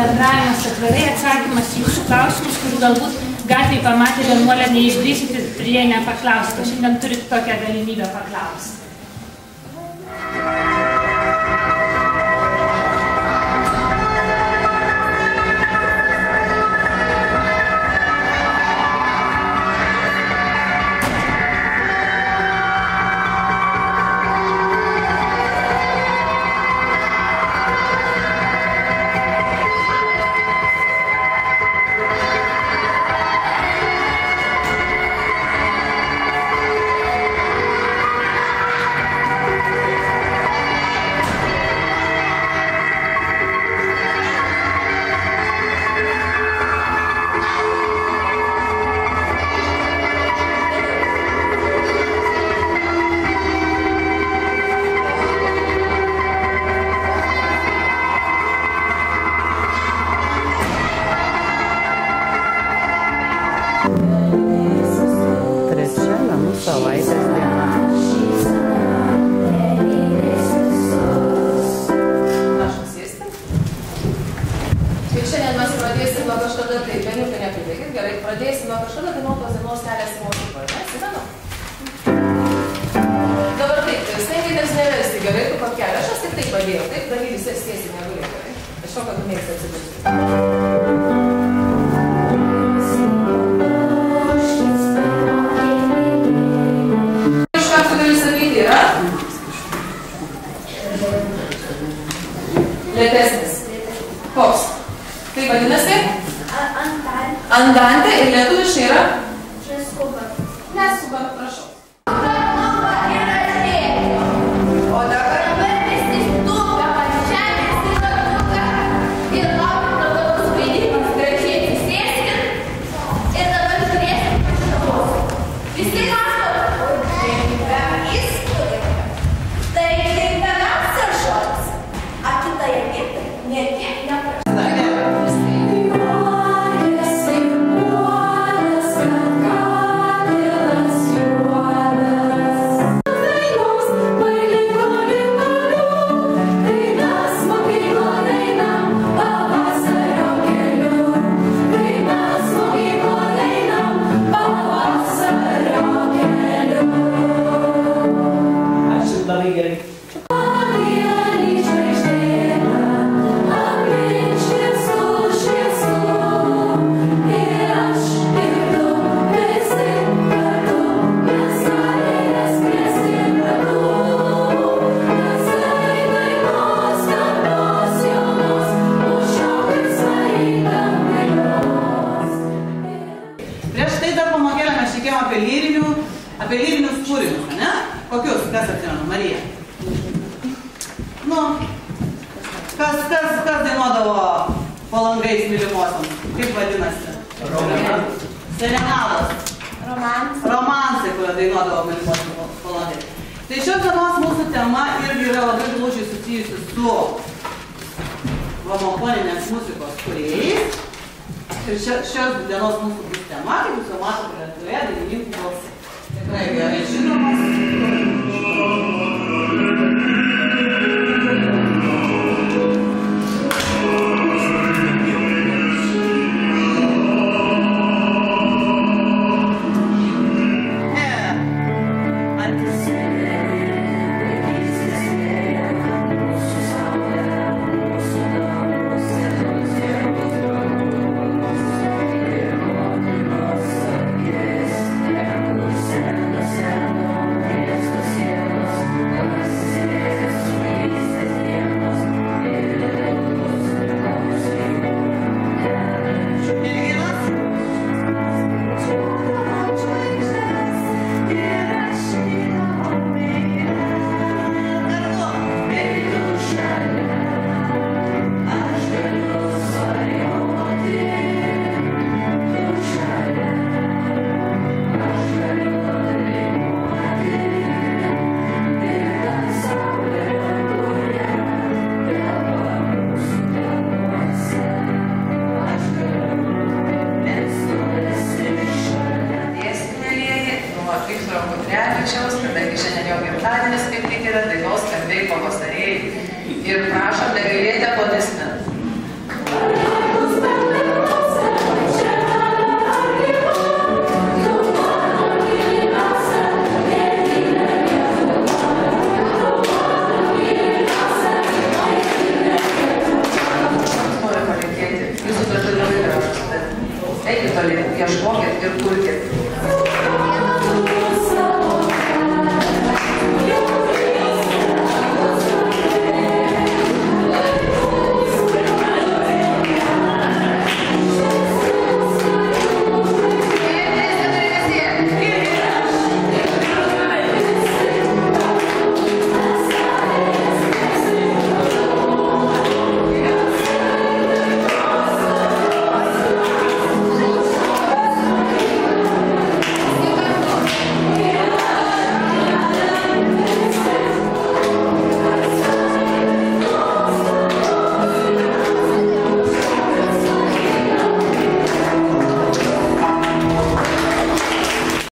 bendravimas atvirai, atsakymas į jūsų klausimus, kurių galbūt gatvėje pamatė vienuolę, neišdrįsite ir jai nepaklausite. Šiandien turite tokią galimybę paklausti. Lėtesnis. Koks? Tai vadinasi? Andantė ir lietuviškai yra? Neskuba. Neskuba, prašau. O dabar? Apie lyrinius kūrinius, ne? Kokius? Kas atsimenu? Marija. Nu, kas dainuodavo po langais mylimosiams? Kaip vadinasi? Serenados. Romansai, kurie dainuodavo mylimosiams po langais. Tai šios dienos mūsų tema irgi yra labai glaužiai susijusi su homofoninės muzikos kūrėjais. Ir šios dienos mūsų bus tema, kaip jūs jau matote, lietuvoje dainininkų balsai. Tikrai gerai žinomas.